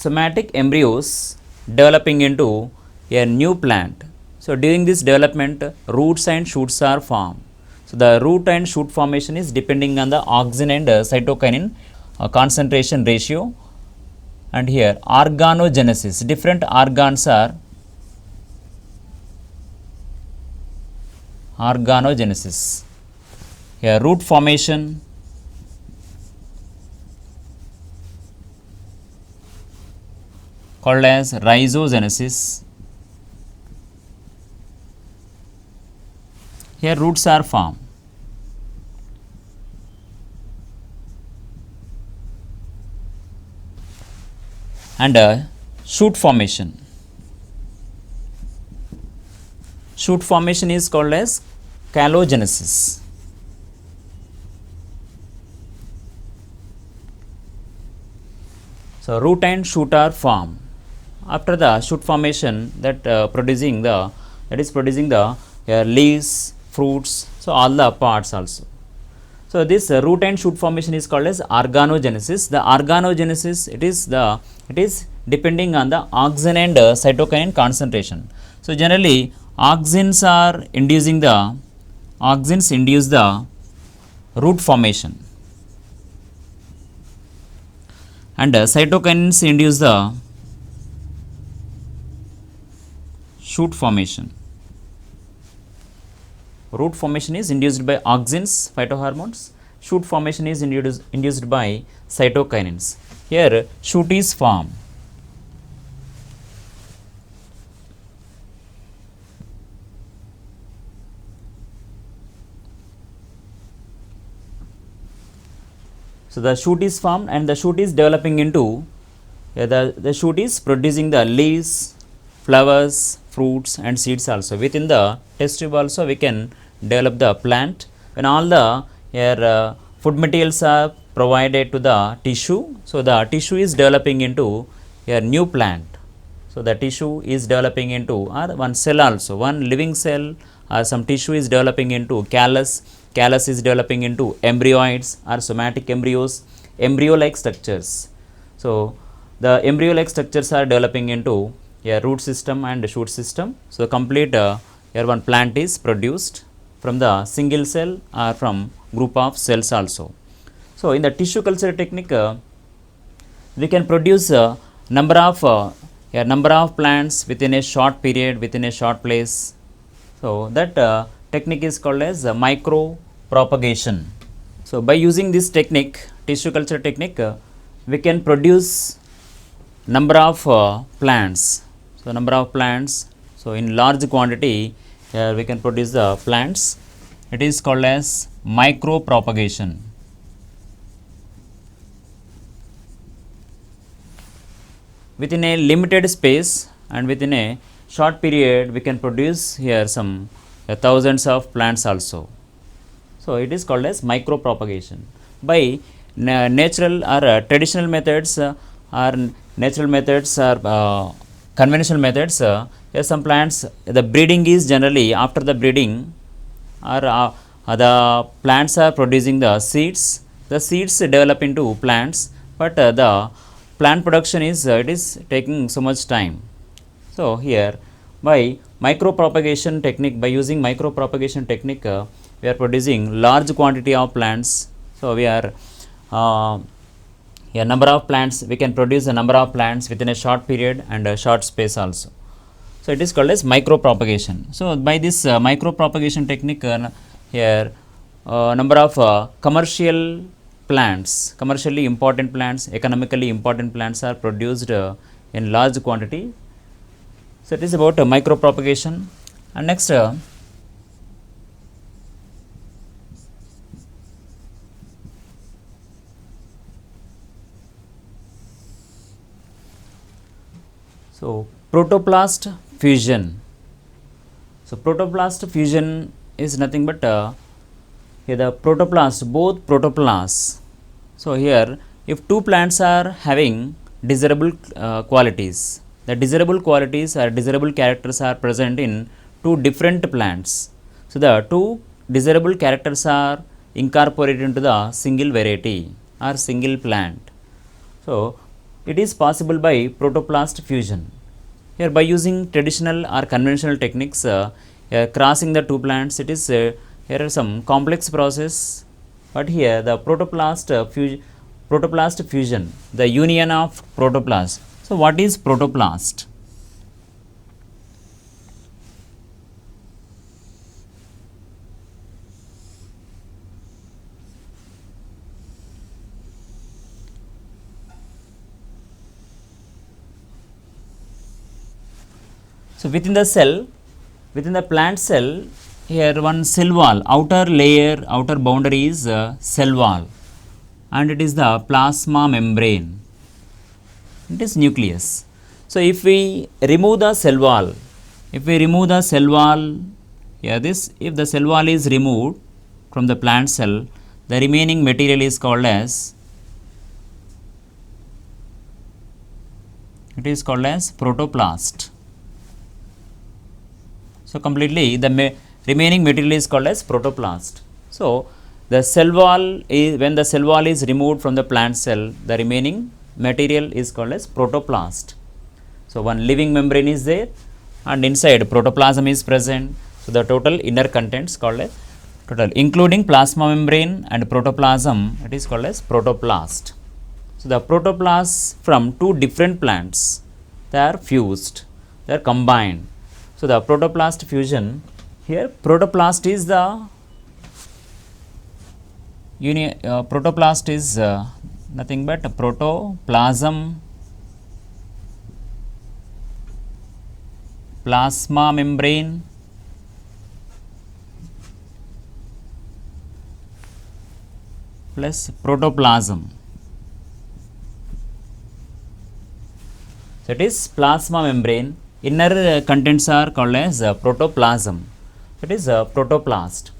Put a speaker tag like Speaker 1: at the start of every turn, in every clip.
Speaker 1: somatic embryos developing into a new plant. So during this development, roots and shoots are formed. So the root and shoot formation is depending on the auxin and cytokinin concentration ratio. And here organogenesis, different organs are organogenesis. Here root formation, called as rhizogenesis. Here roots are formed. And shoot formation. Shoot formation is called as calogenesis. So root and shoot are formed. After the shoot formation, that is producing the leaves, fruits, so all the parts also. So this root and shoot formation is called as organogenesis. The organogenesis, it is depending on the auxin and cytokinin concentration. So generally auxins induce the root formation, and cytokinins induce the shoot formation. Root formation is induced by auxins, phytohormones. Shoot formation is induced by cytokinins. Here shoot is formed. So the shoot is formed, and the shoot is developing into the shoot is producing the leaves, flowers, fruits and seeds also. Within the test tube also we can develop the plant. When all the food materials are provided to the tissue, so the tissue is developing into a new plant. So the tissue is developing into one cell also, one living cell, or some tissue is developing into callus. Callus is developing into embryoids or somatic embryos, embryo-like structures. So the embryo-like structures are developing into a root system and shoot system. So complete here one plant is produced from the single cell or from group of cells also. So in the tissue culture technique, we can produce number of plants within a short period, within a short place. So that technique is called as micropropagation. So by using this technique, tissue culture technique, we can produce number of plants. So number of plants, so in large quantity we can produce the plants. It is called as micropropagation. Within a limited space and within a short period, we can produce here some thousands of plants also. So it is called as micropropagation. By natural or traditional methods or conventional methods, some plants, the breeding is generally after the breeding, or the plants are producing the seeds. The seeds develop into plants, but the plant production is it is taking so much time. So here by micropropagation technique, by using micropropagation technique, we are producing large quantity of plants. So we are number of plants, we can produce a number of plants within a short period and a short space also. So it is called as micropropagation. So by this micropropagation technique, here number of commercial plants, commercially important plants, economically important plants are produced in large quantity. So it is about micropropagation. And next so protoplast fusion. So protoplast fusion is nothing but here the protoplast, both protoplasts. So here if two plants are having desirable qualities, the desirable qualities or desirable characters are present in two different plants. So the two desirable characters are incorporated into the single variety or single plant. So it is possible by protoplast fusion. Here by using traditional or conventional techniques, crossing the two plants, it is here are some complex process, but here the protoplast fusion, the union of protoplast. So what is protoplast? So within the cell, within the plant cell, here one cell wall, outer layer, outer boundary is cell wall, and it is the plasma membrane. It is nucleus. So if we remove the cell wall, if we remove the cell wall, here this, if the cell wall is removed from the plant cell, the remaining material is called as, it is called as protoplast. So completely the remaining material is called as protoplast. So the cell wall is, when the cell wall is removed from the plant cell, the remaining material is called as protoplast. So one living membrane is there, and inside protoplasm is present. So the total inner contents called as total, including plasma membrane and protoplasm, it is called as protoplast. So the protoplasts from two different plants, they are fused, they are combined. So the protoplast fusion, here protoplast is the protoplast is nothing but protoplasm, plasma membrane, plus protoplasm. So it is plasma membrane. Inner contents are called as protoplasm. It is protoplast.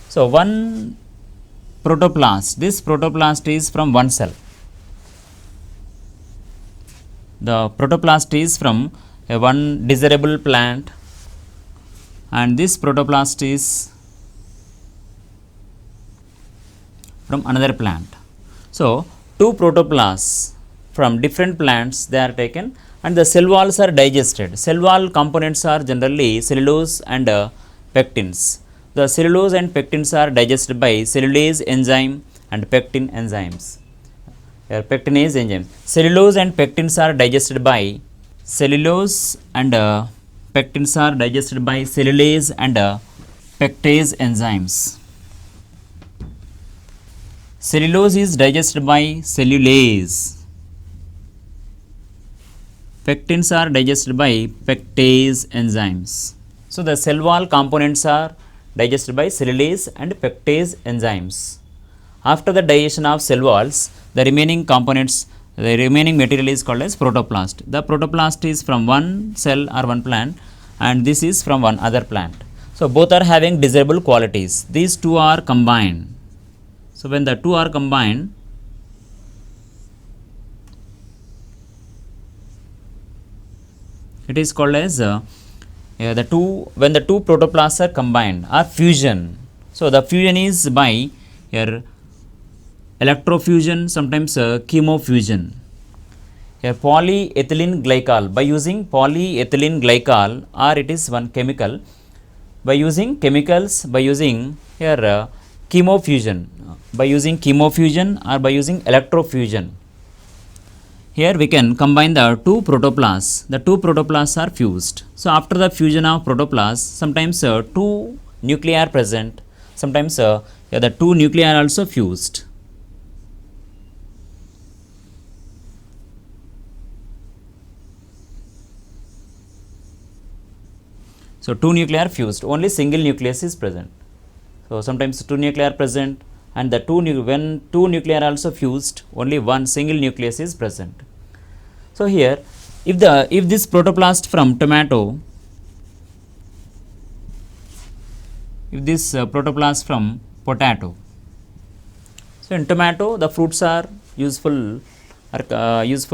Speaker 1: So one protoplast, this protoplast is from one cell. The protoplast is from one desirable plant, and this protoplast is from another plant. So two protoplasts from different plants, they are taken, and the cell walls are digested. Cell wall components are generally cellulose and pectins. The cellulose and pectins are digested by cellulase enzyme and pectin enzymes. Pectinase enzymes. Cellulose and pectins are digested by cellulose, and pectins are digested by cellulase and pectase enzymes. Cellulose is digested by cellulase. Pectins are digested by pectase enzymes. So the cell wall components are digested by cellulase and pectase enzymes. After the digestion of cell walls, the remaining components, the remaining material is called as protoplast. The protoplast is from one cell or one plant, and this is from one other plant. So both are having desirable qualities. These two are combined. So when the two are combined, it is called as when the two protoplasts are combined, or fusion. So the fusion is by here electrofusion, sometimes chemofusion. Here polyethylene glycol, by using polyethylene glycol, or it is one chemical, by using chemicals, by using here chemofusion, by using chemofusion or by using electrofusion. Here we can combine the two protoplasts. The two protoplasts are fused. So after the fusion of protoplasts, sometimes two nuclei are present. Sometimes the two nuclei are also fused. So two nuclei are fused. Only single nucleus is present. So sometimes two nuclei are present, and the when two nuclei are also fused, only one single nucleus is present. So here, if this protoplast from tomato, if this protoplast from potato, so in tomato the fruits are useful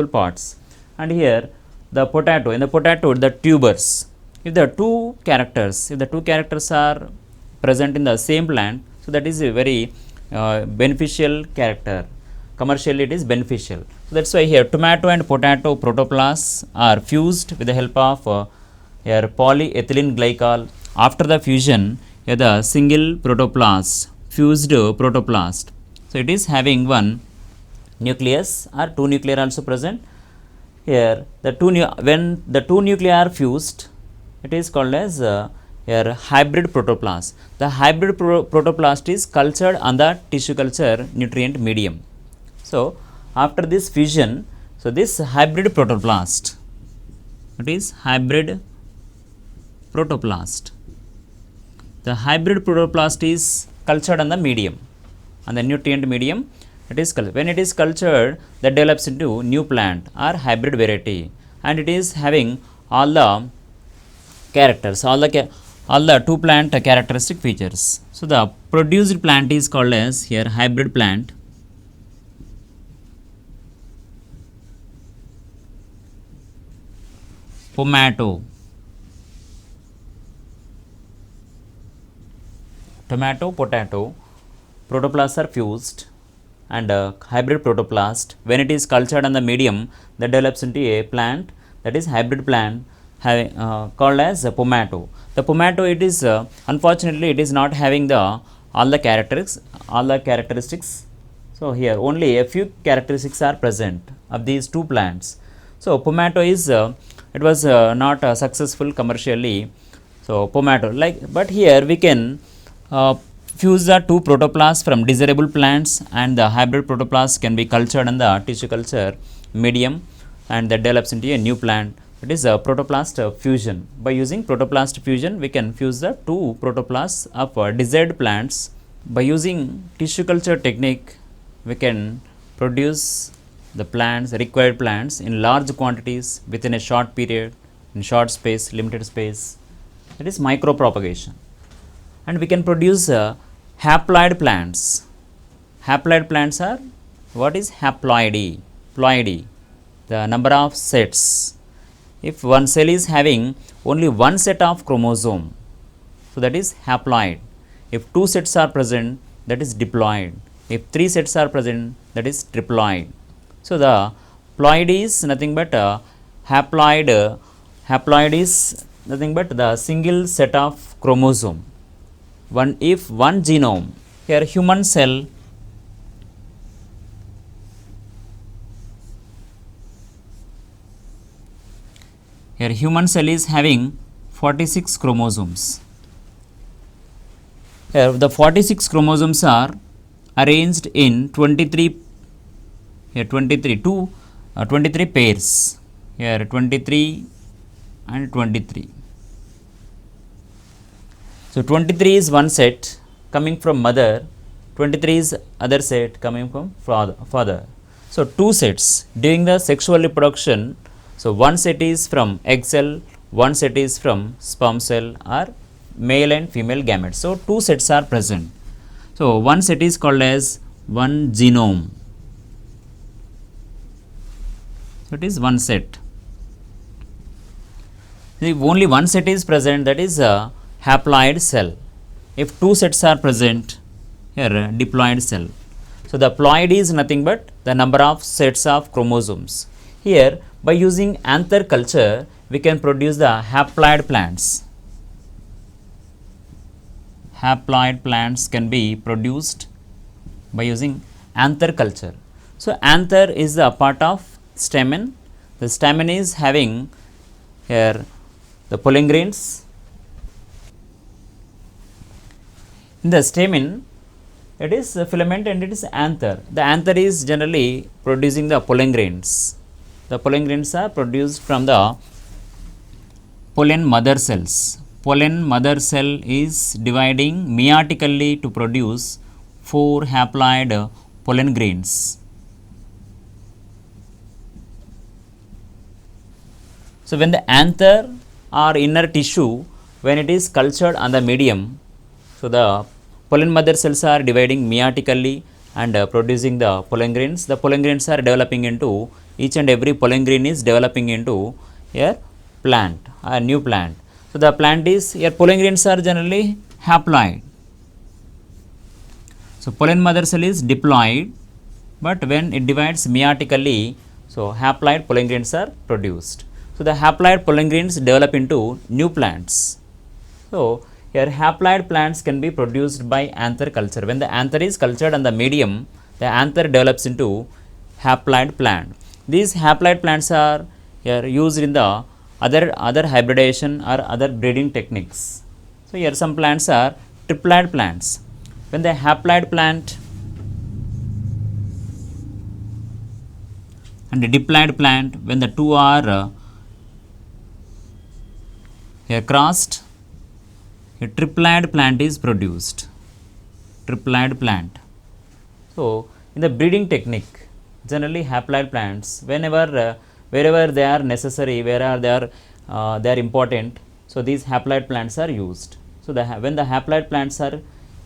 Speaker 1: parts, and here the potato, in the potato the tubers. If the two characters are present in the same plant, so that is a very beneficial character commercially it is beneficial. So that's why here tomato and potato protoplasts are fused with the help of here polyethylene glycol. After the fusion, here the single protoplast, fused protoplast. So it is having one nucleus or two nuclei also present. Here the when the two nuclei are fused, it is called as here hybrid protoplast. The hybrid protoplast is cultured on the tissue culture nutrient medium. So after this fusion, so this hybrid protoplast, it is hybrid protoplast. The hybrid protoplast is cultured on the medium, on the nutrient medium. It is when it is cultured, that develops into new plant or hybrid variety, and it is having all the characters, all the two plant characteristic features. So the produced plant is called as here hybrid plant. Tomato, potato, protoplasts are fused, and hybrid protoplast, when it is cultured on the medium, that develops into a plant, that is hybrid plant, having called as a pomato. The pomato, it is unfortunately it is not having the all the characteristics. So here only a few characteristics are present of these two plants. So pomato is it was not successful commercially. So pomato, but here we can fuse the two protoplasts from desirable plants, and the hybrid protoplast can be cultured in the tissue culture medium, and that develops into a new plant. It is a protoplast fusion. By using protoplast fusion, we can fuse the two protoplasts of desired plants. By using tissue culture technique, we can produce the plants, required plants in large quantities within a short period, in short space, limited space. It is micropropagation. And we can produce haploid plants. Haploid plants are, what is haploidy? Ploidy, the number of sets. If one cell is having only one set of chromosome, so that is haploid. If two sets are present, that is diploid. If three sets are present, that is triploid. So the ploidy is nothing but haploid. Haploid is nothing but the single set of chromosome. If one genome, here human cell, is having 46 chromosomes. Here the 46 chromosomes are arranged in 23 pairs. Here 23 and 23. So 23 is one set coming from mother, 23 is other set coming from father. So two sets during the sexual reproduction. So one set is from egg cell, one set is from sperm cell, or male and female gametes. So two sets are present. So one set is called as one genome. So it is one set. If only one set is present, that is a haploid cell. If two sets are present, here diploid cell. So the ploid is nothing but the number of sets of chromosomes. Here by using anther culture, we can produce the haploid plants. Haploid plants can be produced by using anther culture. So anther is the part of stamen. The stamen is having here the pollen grains. In the stamen, it is a filament and it is anther. The anther is generally producing the pollen grains. The pollen grains are produced from the pollen mother cells. Pollen mother cell is dividing meiotically to produce 4 haploid pollen grains. So when the anther or inner tissue, when it is cultured on the medium, so the pollen mother cells are dividing meiotically and producing the pollen grains. The pollen grains are developing into, each and every pollen grain is developing into a plant, a new plant. So the plant is, here pollen grains are generally haploid. So pollen mother cell is diploid but when it divides meiotically, so haploid pollen grains are produced. So the haploid pollen grains develop into new plants. So here haploid plants can be produced by anther culture. When the anther is cultured on the medium, the anther develops into haploid plant. These haploid plants are here used in the other hybridization or other breeding techniques. So here some plants are triploid plants. When the haploid plant and the diploid plant, when the two are here crossed, a triploid plant is produced. Triploid plant. So in the breeding technique, generally haploid plants, wherever they are necessary, wherever they are important, so these haploid plants are used. So when the haploid plants are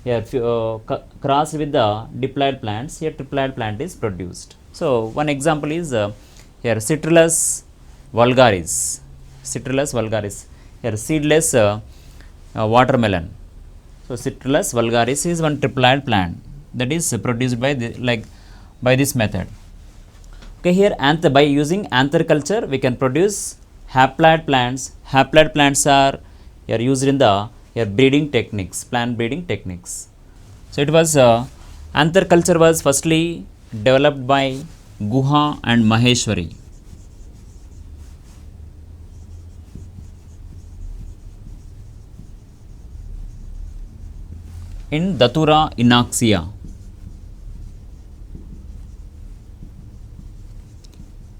Speaker 1: here crossed with the diploid plants, here triploid plant is produced. So one example is here Citrullus vulgaris. Citrullus vulgaris. Here seedless watermelon. So Citrullus vulgaris is one triploid plant that is produced by by this method. Okay, here by using anther culture we can produce haploid plants. Haploid plants are here used in the breeding techniques, plant breeding techniques. So it was anther culture was firstly developed by Guha and Maheshwari. In Datura inaxia.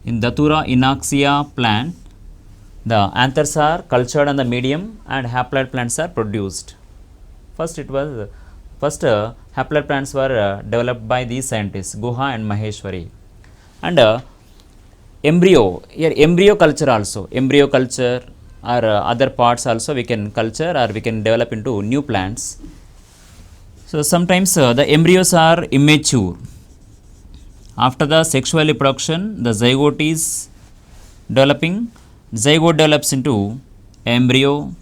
Speaker 1: In Datura inaxia plant, the anthers are cultured on the medium and haploid plants are produced. First haploid plants were developed by these scientists Guha and Maheshwari. And embryo culture also, embryo culture or other parts also we can culture or we can develop into new plants. So sometimes the embryos are immature. After the sexual reproduction, the zygote is developing. Zygote develops into embryo.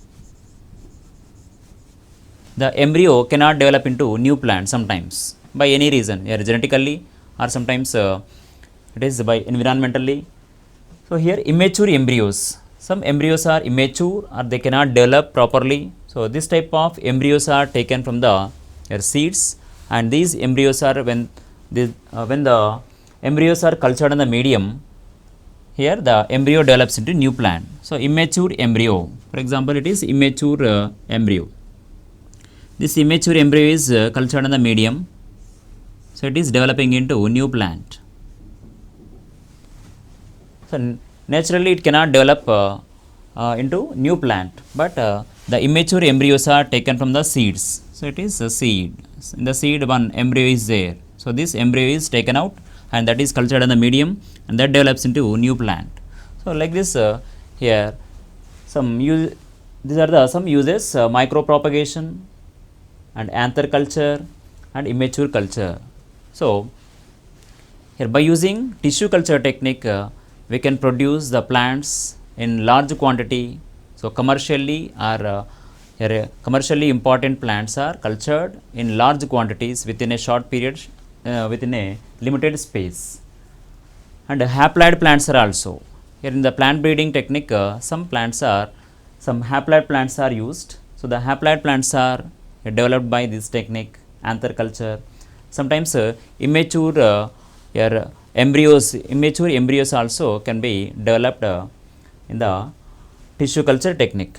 Speaker 1: The embryo cannot develop into new plant sometimes by any reason, either genetically or sometimes it is by environmentally. So here immature embryos. Some embryos are immature or they cannot develop properly. So this type of embryos are taken from the seeds, and these embryos are when the embryos are cultured in the medium, here the embryo develops into new plant. So immature embryo, for example, it is immature embryo. This immature embryo is cultured in the medium, so it is developing into new plant. So naturally it cannot develop into new plant, but the immature embryos are taken from the seeds. So it is a seed. In the seed one embryo is there. So this embryo is taken out and that is cultured in the medium and that develops into new plant. So like this here these are some uses micropropagation and anther culture and immature culture. So here by using tissue culture technique we can produce the plants in large quantity. So commercially or commercially important plants are cultured in large quantities within a short period, within a limited space. And haploid plants are also. Here in the plant breeding technique, some haploid plants are used. So the haploid plants are developed by this technique, anther culture. Sometimes immature embryos also can be developed in the tissue culture technique.